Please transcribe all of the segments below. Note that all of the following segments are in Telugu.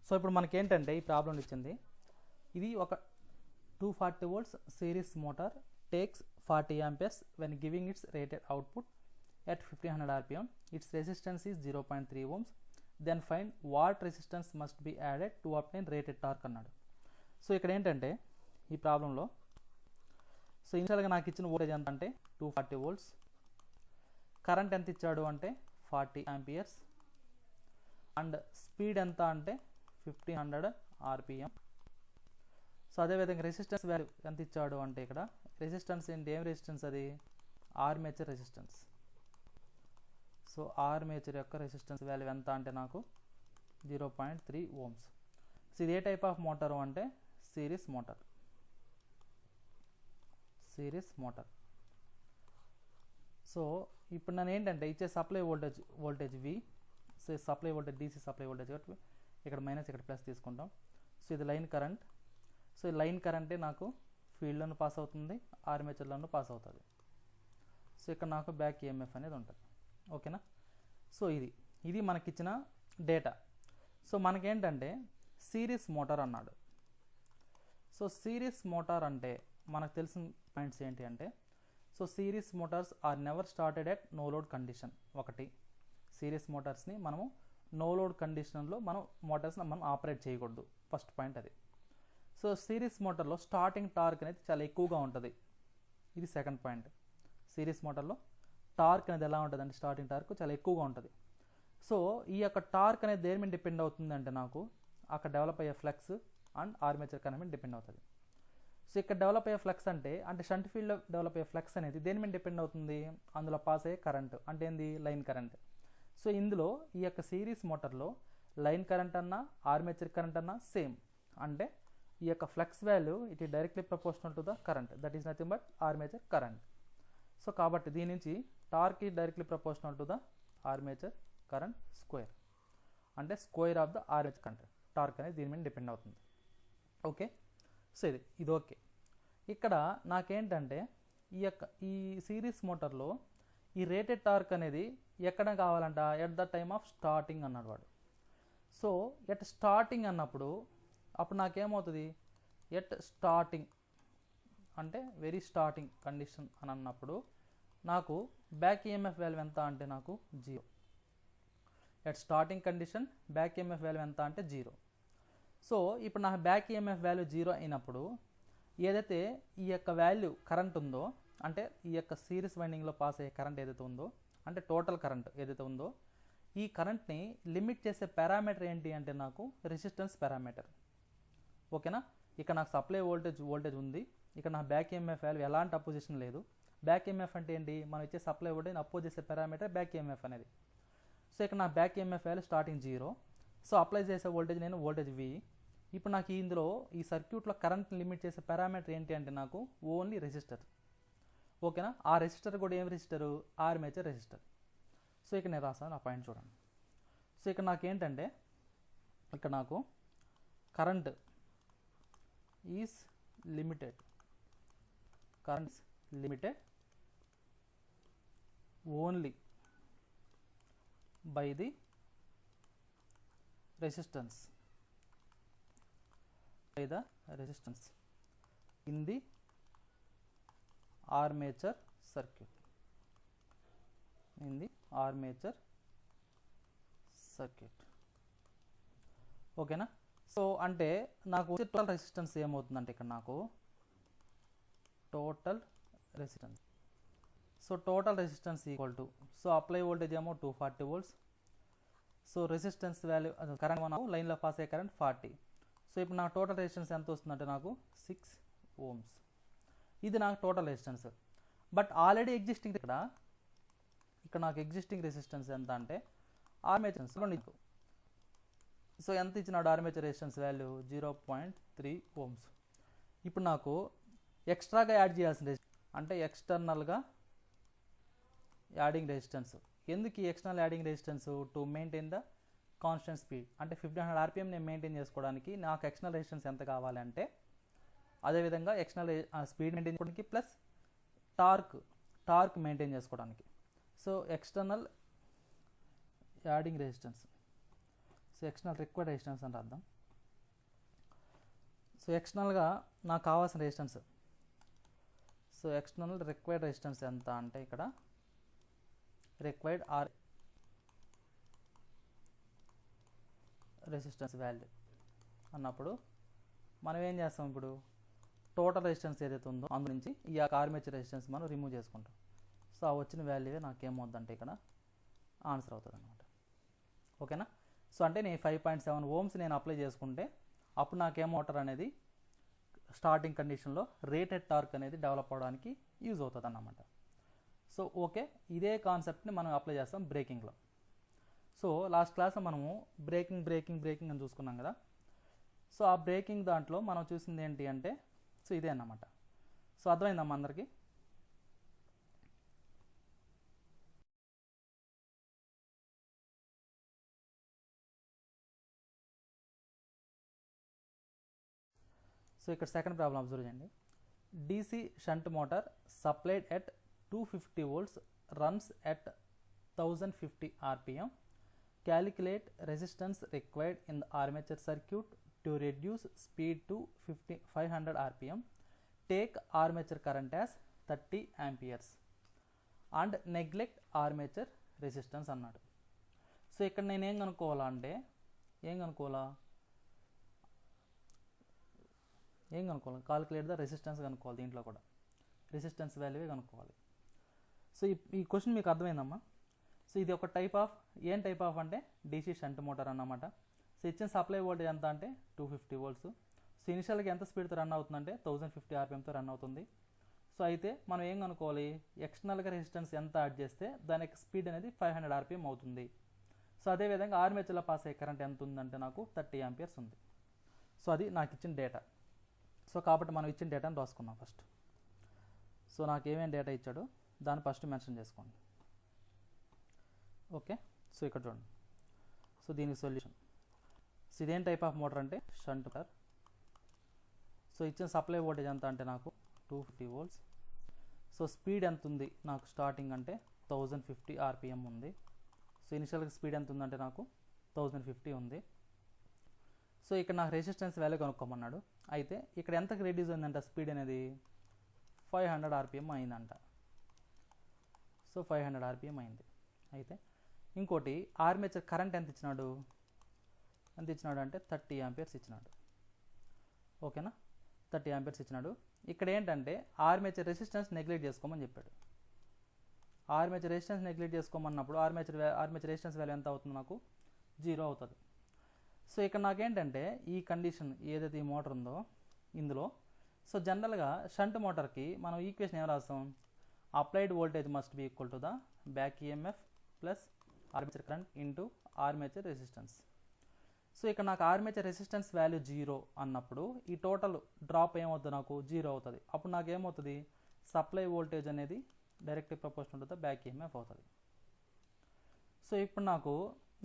సో ఇప్పుడు మనకేంటంటే ఈ ప్రాబ్లం ఇచ్చింది, ఇది ఒక 240 volts series motor takes 40 amperes when giving its rated output at 1500 rpm. Its resistance is 0.3 ohms. Then find what resistance must be added to obtain rated torque అన్నాడు. సో ఇక్కడ ఏంటంటే ఈ ప్రాబ్లంలో సో ఇనిషియల్గా నాకు ఇచ్చిన వోల్టేజ్ ఎంత అంటే 240 volts, కరెంట్ ఎంత ఇచ్చాడు అంటే 40 amperes, అండ్ స్పీడ్ ఎంత అంటే 1500 rpm. సో అదేవిధంగా రెసిస్టెన్స్ వాల్యూ ఎంత ఇచ్చాడు అంటే ఇక్కడ రెసిస్టెన్స్ ఏంటి, ఏం రెసిస్టెన్స్ అది, ఆర్మేచర్ రెసిస్టెన్స్. సో ఆర్మేచర్ యొక్క రెసిస్టెన్స్ వాల్యూ ఎంత అంటే నాకు 0.3 ohms. సో ఇది ఏ టైప్ ఆఫ్ మోటారు అంటే సిరీస్ మోటార్. సో ఇప్పుడు నేను ఏంటంటే ఇచ్చే supply voltage V, so supply voltage DC supply voltage కాబట్టి ఇక్కడ మైనస్ ఇక్కడ ప్లస్ తీసుకుంటాం. సో ఇది లైన్ కరెంట్. సో ఈ లైన్ కరెంటే నాకు ఫీల్డ్లోనూ పాస్ అవుతుంది, ఆర్మేచర్లోనూ పాస్ అవుతుంది. సో ఇక్కడ నాకు బ్యాక్ ఈఎంఎఫ్ అనేది ఉంటుంది. ఓకేనా. సో ఇది మనకిచ్చిన డేటా. సో మనకేంటంటే సిరీస్ మోటార్ అన్నాడు. సో సిరీస్ మోటార్ అంటే మనకు తెలిసిన పాయింట్స్ ఏంటి అంటే, so series motors are never started at no load condition. ఒకటి, సిరీస్ మోటార్స్ని మనము నో లోడ్ కండిషన్లో మోటార్స్ని మనం ఆపరేట్ చేయకూడదు. ఫస్ట్ పాయింట్ అది. సో సిరీస్ మోటార్లో స్టార్టింగ్ టార్క్ అనేది చాలా ఎక్కువగా ఉంటుంది. ఇది సెకండ్ పాయింట్. సిరీస్ మోటార్లో టార్క్ అనేది ఎలా ఉంటుంది అంటే స్టార్టింగ్ టార్క్ చాలా ఎక్కువగా ఉంటుంది. సో ఈ యొక్క టార్క్ అనేది దేని మీద డిపెండ్ అవుతుంది అంటే నాకు అక్కడ డెవలప్ అయ్యే ఫ్లక్స్ అండ్ ఆర్మేచర్ కరెంట్ మీద డిపెండ్ అవుతుంది. సో ఇక్కడ డెవలప్ అయ్యే ఫ్లక్స్ అంటే షంట్ ఫీల్డ్లో డెవలప్ అయ్యే ఫ్లక్స్ అనేది దేని మీద డిపెండ్ అవుతుంది, అందులో పాస్ అయ్యే కరెంట్ అంటే ఏంది, లైన్ కరెంట్. సో ఇందులో ఈ యొక్క సిరీస్ మోటార్లో లైన్ కరెంట్ అన్నా ఆర్మేచర్ కరెంట్ అన్నా సేమ్. అంటే ఈ యొక్క flux value it is directly proportional to the current, that is nothing but armature current. So కాబట్టి దీని నుంచి torque is directly proportional to the armature current square, అంటే square of the armature current. Torque అనేది దీని మీద డిపెండ్ అవుతుంది. ఓకే. సో ఇది ఓకే. ఇక్కడ నాకేంటంటే ఈ సిరీస్ మోటార్లో ఈ రేటెడ్ టార్క్ అనేది ఎక్కడ కావాలంట, at the time of starting అన్నాడు వాడు. సో ఎట్ స్టార్టింగ్ అన్నప్పుడు అప్పుడు నాకేమవుతుంది, ఎట్ స్టార్టింగ్ అంటే వెరీ స్టార్టింగ్ కండిషన్ అని అన్నప్పుడు నాకు బ్యాక్ ఈఎంఎఫ్ వాల్యూ ఎంత అంటే నాకు 0. At starting condition back EMF value ఎంత అంటే 0. సో ఇప్పుడు నాకు బ్యాక్ ఈఎంఎఫ్ వాల్యూ 0 అయినప్పుడు ఏదైతే ఈ యొక్క వాల్యూ కరెంట్ ఉందో, అంటే ఈ యొక్క సిరీస్ వైండింగ్లో పాస్ అయ్యే కరెంట్ ఏదైతే ఉందో, అంటే టోటల్ కరెంట్ ఏదైతే ఉందో, ఈ కరెంట్ని లిమిట్ చేసే పారామీటర్ ఏంటి అంటే నాకు రెసిస్టెన్స్ పారామీటర్. ఓకేనా. ఇక్కడ నాకు సప్లై వోల్టేజ్ ఉంది, ఇక్కడ నాకు బ్యాక్ ఈఎంఎఫ్ వాల్యూ ఎలాంటి అపోజిషన్ లేదు. బ్యాక్ ఈఎంఎఫ్ అంటే ఏంటి, మనం ఇచ్చే సప్లై వోల్టేజ్ అపోజ్ చేసే పారామీటర్ బ్యాక్ ఈఎంఎఫ్ అనేది. సో ఇక్కడ నా back EMF value starting 0. So apply చేసే వోల్టేజ్ నేను వోల్టేజ్ V. ఇప్పుడు నాకు ఇందులో ఈ సర్క్యూట్లో కరెంట్ లిమిట్ చేసే పారామీటర్ ఏంటి అంటే నాకు ఓన్లీ రెసిస్టర్. ఓకేనా. ఆ రెసిస్టర్ కూడా ఏం రెసిస్టరు, ఆర్మేచర్ రెసిస్టర్. సో ఇక్కడ నేను రాసాను ఆ పాయింట్ చూడండి. సో ఇక్కడ నాకు ఏంటంటే ఇక్కడ నాకు current is limited, current limited only by the resistance in the armature circuit, ఓకేనా. సో అంటే నాకు టోటల్ రెసిస్టెన్స్ ఏమవుతుందంటే ఇక్కడ నాకు total resistance, so total resistance equal to, so apply voltage ఏమో 240 volts. So resistance value current మనం లైన్లో పాస్ అయ్యే కరెంట్ 40. సో ఇప్పుడు నాకు టోటల్ రెసిస్టెన్స్ ఎంత వస్తుందంటే నాకు 6 ohms. ఇది నాకు total resistance. But already existing ఇక్కడ నాకు ఎగ్జిస్టింగ్ రెసిస్టెన్స్ ఎంత అంటే ఆర్మేచర్. సో ఎంత ఇచ్చినాడు ఆర్మేచర్ రెసిస్టెన్స్ వాల్యూ 0.3 ohms. ఇప్పుడు నాకు ఎక్స్ట్రాగా యాడ్ చేయాల్సిన అంటే ఎక్స్టర్నల్గా యాడింగ్ రెసిస్టెన్స్. ఎందుకు ఈ external adding resistance, to maintain the constant speed. అంటే 1500 rpm నేను మెయింటైన్ చేసుకోవడానికి నాకు ఎక్స్టర్నల్ రెసిస్టెన్స్ ఎంత కావాలంటే, అదేవిధంగా ఎక్స్టర్నల్ స్పీడ్ మెయింటైన్ చేసుకోవడానికి ప్లస్ టార్క్ మెయింటైన్ చేసుకోవడానికి. So external adding resistance, so external required resistance అంటే అర్థం. సో ఎక్స్టర్నల్గా నాకు కావాల్సిన resistance, so external required resistance ఎంత అంటే ఇక్కడ రిక్వైర్డ్ ఆర్ రెసిస్టెన్స్ వాల్యూ అన్నప్పుడు మనం ఏం చేస్తాం, ఇప్పుడు టోటల్ రెసిస్టెన్స్ ఏదైతే ఉందో అందు నుంచి ఈ ఆర్మేచర్ రెసిస్టెన్స్ మనం రిమూవ్ చేసుకుంటాం. సో ఆ వచ్చిన వాల్యూవే నాకేమవుద్దంటే ఇక్కడ ఆన్సర్ అవుతుంది అనమాట. ఓకేనా. సో అంటే నేను 5.7 ohms నేను అప్లై చేసుకుంటే అప్పుడు నాకేం మోటార్ అనేది స్టార్టింగ్ కండిషన్లో రేటెడ్ టార్క్ అనేది డెవలప్ అవడానికి యూజ్ అవుతుంది అన్నమాట. సో ఓకే, ఇదే కాన్సెప్ట్ని మనం అప్లై చేస్తాం బ్రేకింగ్లో. సో లాస్ట్ క్లాస్లో మనము బ్రేకింగ్ అని చూసుకున్నాం కదా. సో ఆ బ్రేకింగ్ దాంట్లో మనం చూసింది ఏంటి అంటే సో ఇదే అన్నమాట. సో అర్థమైందమ్మా అందరికీ? సో ఇక్కడ సెకండ్ ప్రాబ్లం అబ్జర్వ్ చేయండి. DC shunt motor supplied at 250 volts runs at 1050 RPM. Calculate resistance required in the armature circuit to reduce speed to 500 RPM. Take armature current as 30 amperes and neglect armature resistance అన్నాడు. సో ఇక్కడ నేను ఏం కనుక్కోవాలా అంటే కాలిక్యులేట్ ద రెసిస్టెన్స్ కనుక్కోవాలి. దీంట్లో కూడా రెసిస్టెన్స్ వాల్యూవే కనుక్కోవాలి. సో ఈ క్వశ్చన్ మీకు అర్థమైందమ్మా? సో ఇది ఒక టైప్ ఆఫ్ అంటే DC షంట్ మోటార్ అన్నమాట. సో ఇచ్చిన సప్లై వోల్టేజ్ ఎంత అంటే 250 volts. సో ఇనిషియల్గా ఎంత స్పీడ్తో రన్ అవుతుందంటే 1050 RPMతో రన్ అవుతుంది. సో అయితే మనం ఏం కనుక్కోవాలి, ఎక్స్టర్నల్గా రెసిస్టెన్స్ ఎంత యాడ్ చేస్తే దానికి స్పీడ్ అనేది 500 RPM అవుతుంది. సో అదేవిధంగా ఆర్మేచర్లో పాస్ అయ్యే కరెంట్ ఎంత ఉందంటే నాకు 30 amperes ఉంది. సో అది నాకు ఇచ్చిన డేటా. సో కాబట్టి మనం ఇచ్చిన డేటాను రాసుకున్నాం ఫస్ట్. సో నాకు ఏమేమి డేటా ఇచ్చాడో దాన్ని ఫస్ట్ మెన్షన్ చేసుకోండి. ఓకే. సో ఇక్కడ చూడండి. సో దీనికి సొల్యూషన్. సో ఇదేం టైప్ ఆఫ్ మోటార్ అంటే షంట్ మోటార్. సో ఇచ్చిన సప్లై వోల్టేజ్ ఎంత అంటే నాకు 250 volts. సో స్పీడ్ ఎంత ఉంది నాకు స్టార్టింగ్ అంటే 1050 RPM ఉంది. సో ఇనిషియల్గా స్పీడ్ ఎంత ఉందంటే నాకు 1050 ఉంది. సో ఇక్కడ నాకు రెసిస్టెన్స్ వాల్యూ కనుక్కోమన్నాడు. అయితే ఇక్కడ ఎంతకు రెడ్యూస్ అయిందంట స్పీడ్ అనేది 500 RPM అయిందంట. సో 500 RPM అయింది. అయితే ఇంకోటి ఆర్మేచర్ కరెంట్ ఎంత ఇచ్చినాడు అంటే 30 amperes ఇచ్చినాడు. ఓకేనా, 30 amperes ఇచ్చినాడు. ఇక్కడ ఏంటంటే ఆర్మేచర్ రెసిస్టెన్స్ నెగ్లెక్ట్ చేసుకోమని చెప్పాడు. ఆర్మేచర్ రెసిస్టెన్స్ నెగ్లెక్ట్ చేసుకోమన్నప్పుడు ఆర్మేచర్ రెసిస్టెన్స్ వాల్యూ ఎంత అవుతుంది, నాకు 0 అవుతుంది. సో ఇక్కడ నాకేంటంటే ఈ కండిషన్ ఏదైతే ఈ మోటార్ ఉందో ఇందులో, సో జనరల్గా షంట్ మోటార్కి మనం ఈక్వేషన్ ఏం రాస్తాం, applied voltage must be equal to the back EMF plus armature current into armature resistance. So ఇక్కడ నాకు ఆర్మేచర్ రెసిస్టెన్స్ వాల్యూ 0 అన్నప్పుడు ఈ టోటల్ డ్రాప్ ఏమవుతుంది, నాకు 0 అవుతుంది. అప్పుడు నాకు ఏమవుతుంది, సప్లై వోల్టేజ్ అనేది directly proportional to the back EMF అవుతుంది. సో ఇప్పుడు నాకు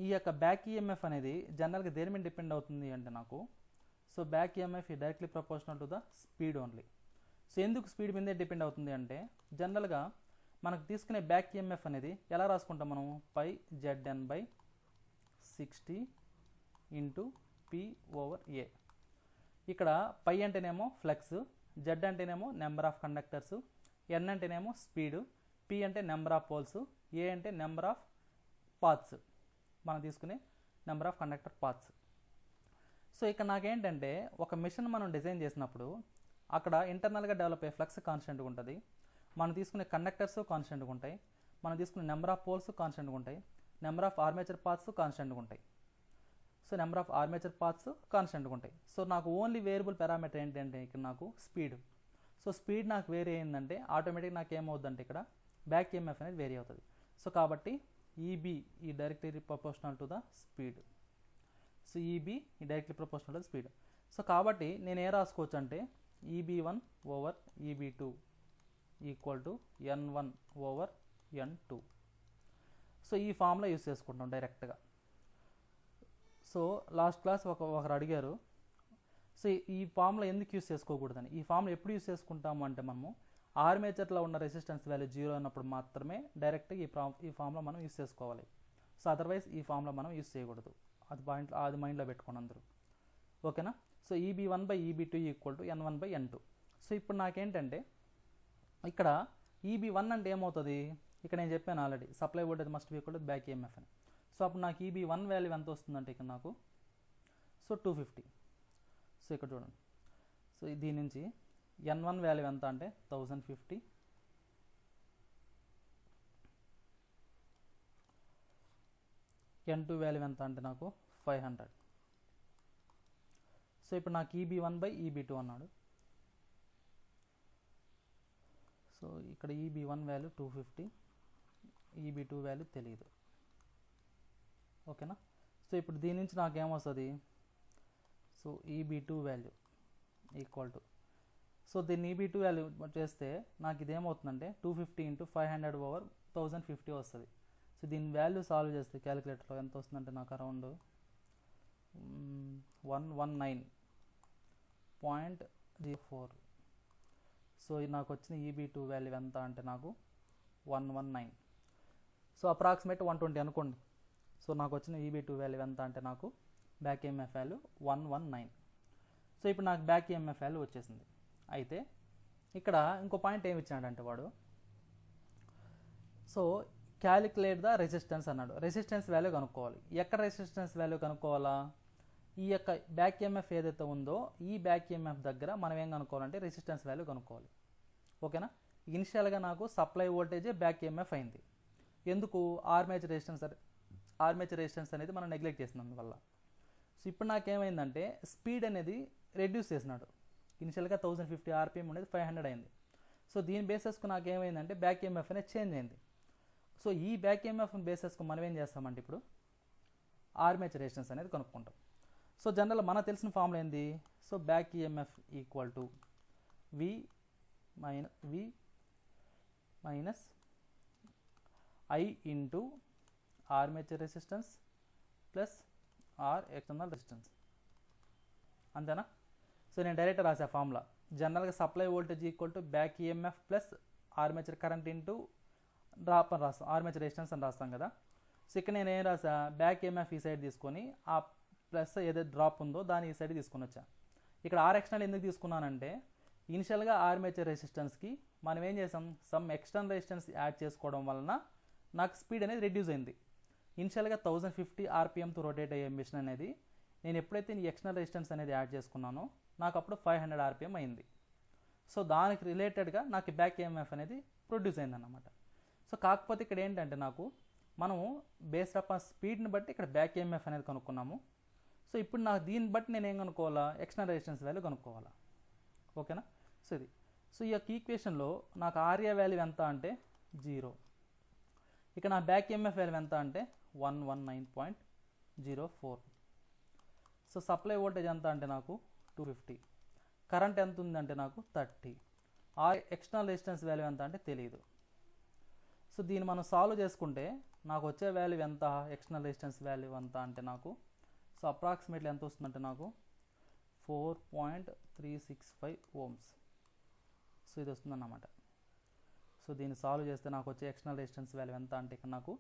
ఈ యొక్క బ్యాక్ EMF అనేది జనరల్గా దేని మీద డిపెండ్ అవుతుంది అంటే నాకు, సో బ్యాక్ EMF ఈ directly proportional to the speed only. So ఎందుకు స్పీడ్ మీదే డిపెండ్ అవుతుంది అంటే జనరల్గా మనకు తీసుకునే బ్యాక్ EMF అనేది ఎలా రాసుకుంటాం మనము, పై ZN/60 ఇంటూ P/A. ఇక్కడ పై అంటేనేమో ఫ్లక్స్, జెడ్ అంటేనేమో నెంబర్ ఆఫ్ కండక్టర్స్, ఎన్ అంటేనేమో స్పీడ్, పి అంటే నెంబర్ ఆఫ్ పోల్స్, ఏ అంటే నెంబర్ ఆఫ్ పాత్స్, మనం తీసుకునే number of conductor paths. So ఇక్కడ నాకేంటంటే ఒక మిషన్ మనం డిజైన్ చేసినప్పుడు అక్కడ ఇంటర్నల్గా డెవలప్ అయ్యే ఫ్లక్స్ కాన్స్టెంట్గా ఉంటుంది, మనం తీసుకునే కండక్టర్స్ కాన్స్టెంట్గా ఉంటాయి, మనం తీసుకునే నెంబర్ ఆఫ్ పోల్స్ కాన్స్టెంట్గా ఉంటాయి, నెంబర్ ఆఫ్ ఆర్మేచర్ పాత్స్ కాన్స్టెంట్గా ఉంటాయి. So number of armature paths కాన్స్టెంట్గా ఉంటాయి. సో నాకు ఓన్లీ వేరియబుల్ పారామీటర్ ఏంటంటే ఇక్కడ నాకు స్పీడ్. సో స్పీడ్ నాకు వేరీ అయిందంటే ఆటోమేటిక్గా నాకు ఏమవుతుందంటే ఇక్కడ బ్యాక్ EMF అనేది వేరీ అవుతుంది. సో కాబట్టి EB ఈ directly proportional to the speed. So EB ఈ directly proportional to the speed. So కాబట్టి నేను ఏ రాసుకోవచ్చు అంటే EB1/EB2 equal to N1/N2. So ఈ ఫార్ములా యూస్ చేసుకుంటాం డైరెక్ట్గా. సో లాస్ట్ క్లాస్ ఒకరు అడిగారు, సో ఈ ఫార్ములా ఎందుకు యూస్ చేసుకోకూడదని. ఈ ఫార్ములా ఎప్పుడు యూస్ చేసుకుంటాము అంటే మనము ఆర్మేచర్లో ఉన్న రెసిస్టెన్స్ వాల్యూ 0 అన్నప్పుడు మాత్రమే డైరెక్ట్గా ఈ ఫార్ములా మనం యూస్ చేసుకోవాలి. సో అదర్వైజ్ ఈ ఫార్ములా మనం యూస్ చేయకూడదు. అది మైండ్లో పెట్టుకోండి అందరూ. ఓకేనా. So EB1 by EB2 equal to N1 by N2. So ఇప్పుడు నాకేంటంటే ఇక్కడ EB1 అంటే ఏమవుతుంది, ఇక్కడ నేను చెప్పాను already supply voltage must be equal to back EMF అని. సో అప్పుడు నాకు EB1 వాల్యూ ఎంత వస్తుందంటే ఇక్కడ నాకు సో 250. సో ఇక్కడ చూడండి, సో దీని నుంచి N1 వాల్యూ ఎంత అంటే 1050, N2 వాల్యూ ఎంత అంటే నాకు 500. సో ఇప్పుడు నాకు EB1 బై EB2 అన్నాడు. సో ఇక్కడ EB1 వాల్యూ 250, EB2 వాల్యూ తెలియదు. ఓకేనా. సో ఇప్పుడు దీని నుంచి నాకు ఏమొస్తుంది, so EB2 value equal to, so దీన్ని EB2 వాల్యూ చేస్తే నాకు ఇదేమవుతుందంటే 250 ఇంటూ 500 ఓవర్ 1050 వస్తుంది. సో దీని వాల్యూ సాల్వ్ చేస్తే క్యాలిక్యులేటర్లో ఎంత వస్తుందంటే నాకు అరౌండ్ 119.04. సో నాకు వచ్చిన EB2 వాల్యూ ఎంత అంటే నాకు 119. సో అప్రాక్సిమేట్ 120 అనుకోండి. సో నాకు వచ్చిన EB2 వాల్యూ ఎంత అంటే నాకు బ్యాక్ ఈఎంఎఫ్ వాల్యూ 119. సో ఇప్పుడు నాకు బ్యాక్ ఈఎంఎఫ్ వాల్యూ వచ్చేసింది. అయితే ఇక్కడ ఇంకో పాయింట్ ఏమి ఇచ్చాడంటే వాడు, సో క్యాలిక్యులేట్ ద రెసిస్టెన్స్ అన్నాడు. రెసిస్టెన్స్ వాల్యూ కనుక్కోవాలి. ఎక్కడ రెసిస్టెన్స్ వాల్యూ కనుక్కోవాలా, ఈ యొక్క బ్యాక్ ఈఎంఎఫ్ ఏదైతే ఉందో ఈ బ్యాక్ ఈఎంఎఫ్ దగ్గర మనం ఏం కనుక్కోవాలంటే రెసిస్టెన్స్ వాల్యూ కనుక్కోవాలి. ఓకేనా. ఇనిషియల్గా నాకు సప్లై వోల్టేజే బ్యాక్ ఈఎంఎఫ్ అయింది. ఎందుకు, ఆర్మేచర్ రెసిస్టెన్స్ అనేది మనం నెగ్లెక్ట్ చేసినందువల్ల. సో ఇప్పుడు నాకేమైందంటే స్పీడ్ అనేది రెడ్యూస్ చేసినాడు. ఇనిషియల్గా 1050 RPM అనేది 500 అయింది. సో దీని బేసెస్కు నాకేమైందంటే బ్యాక్ ఈఎంఎఫ్ అనేది చేంజ్ అయింది. సో ఈ బ్యాక్ ఈఎంఎఫ్ బేసెస్కు మనం ఏం చేస్తామంటే ఇప్పుడు ఆర్మేచర్ రెసిస్టెన్స్ అనేది కనుక్కుంటాం. సో జనరల్ మనకు తెలిసిన ఫార్ములా ఏంది, so back EMF equal to V minus I into armature resistance plus R external resistance. అంతేనా. సో నేను డైరెక్ట్ రాసా ఫార్ములా. జనరల్గా supply voltage equal to back EMF plus armature current into drop అని రాస్తాం, ఆర్మేచర్ రెసిస్టెన్స్ అని రాస్తాం కదా. సో ఇక్కడ నేను ఏం రాసా, బ్యాక్ ఈఎంఎఫ్ ఈ సైడ్ తీసుకొని ఆ ప్లస్ ఏదైతే డ్రాప్ ఉందో దాన్ని ఈ సైడ్ తీసుకొని వచ్చా. ఇక్కడ ఆర్ ఎక్స్టర్నల్ ఎందుకు తీసుకున్నానంటే ఇనిషియల్గా ఆర్మేచర్ రెసిస్టెన్స్కి మనం ఏం చేసాం, సమ్ ఎక్స్టర్నల్ రెసిస్టెన్స్ యాడ్ చేసుకోవడం వలన నాకు స్పీడ్ అనేది రెడ్యూస్ అయింది. ఇనిషియల్గా 1050 RPMతో రొటేట్ అయ్యే మిషన్ అనేది నేను ఎప్పుడైతే ఈ ఎక్స్టర్నల్ రెసిస్టెన్స్ అనేది యాడ్ చేసుకున్నానో నాకు అప్పుడు 500 RPM అయింది. సో దానికి రిలేటెడ్గా నాకు బ్యాక్ ఈఎంఎఫ్ అనేది ప్రొడ్యూస్ అయిందన్నమాట. సో కాకపోతే ఇక్కడ ఏంటంటే నాకు మనము బేస్డ్ అప్ ఆ స్పీడ్ని బట్టి ఇక్కడ బ్యాక్ ఈఎంఎఫ్ అనేది కనుక్కున్నాము. సో ఇప్పుడు నాకు దీన్ని బట్టి నేను ఏం కనుక్కోవాలా, ఎక్స్టర్నల్ రెసిస్టెన్స్ వాల్యూ కనుక్కోవాలా. ఓకేనా. సో ఇది, సో ఈ యొక్క ఈక్వేషన్లో నాకు ఆర్ఏ వాల్యూ ఎంత అంటే 0, ఇక నా బ్యాక్ ఈఎంఎఫ్ వాల్యూ ఎంత అంటే 119.04. సో సప్లై వోల్టేజ్ ఎంత అంటే నాకు 250, కరెంట్ ఎంత ఉందంటే నాకు 30, ఆ ఎక్స్టర్నల్ రెసిస్టెన్స్ వాల్యూ ఎంత అంటే తెలియదు. సో దీన్ని మనం సాల్వ్ చేసుకుంటే నాకు వచ్చే వాల్యూ ఎంత, ఎక్స్టర్నల్ రెసిస్టెన్స్ వాల్యూ ఎంత అంటే నాకు సో అప్రాక్సిమేట్లీ ఎంత వస్తుందంటే నాకు 4.365 ohms. సో ఇది వస్తుందన్నమాట. సో దీన్ని సాల్వ్ చేస్తే నాకు వచ్చే ఎక్స్టర్నల్ రెసిస్టెన్స్ వాల్యూ ఎంత అంటే ఇక్కడ నాకు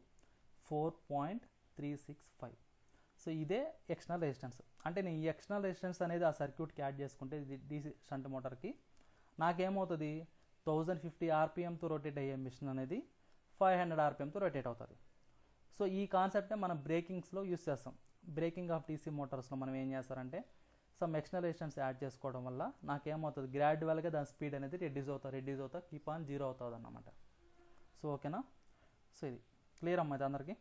4.365. సో ఇదే ఎక్స్టర్నల్ రెసిస్టెన్స్. అంటే నేను ఈ ఎక్స్టర్నల్ రెసిస్టెన్స్ అనేది ఆ సర్క్యూట్కి యాడ్ చేసుకుంటే DC షంట్ మోటార్కి నాకేమవుతుంది, 1050 RPMతో రొటేట్ అయ్యే మిషన్ అనేది 500 RPMతో రొటేట్ అవుతుంది. సో ఈ కాన్సెప్ట్నే మనం బ్రేకింగ్స్లో యూస్ చేస్తాం. బ్రేకింగ్ ఆఫ్ DC మోటార్స్లో మనం ఏం చేస్తారంటే సమ్ ఎక్స్టర్నల్ రెసిస్టెన్స్ యాడ్ చేసుకోవడం వల్ల నాకేమవుతుంది, గ్రాడ్యువల్గా దాని స్పీడ్ అనేది రెడ్యూస్ అవుతా కీప్ ఆన్ 0 అవుతుంది అన్నమాట. సో ఓకేనా. సో ఇది క్లియర్ అమ్మా ఇది అందరికీ.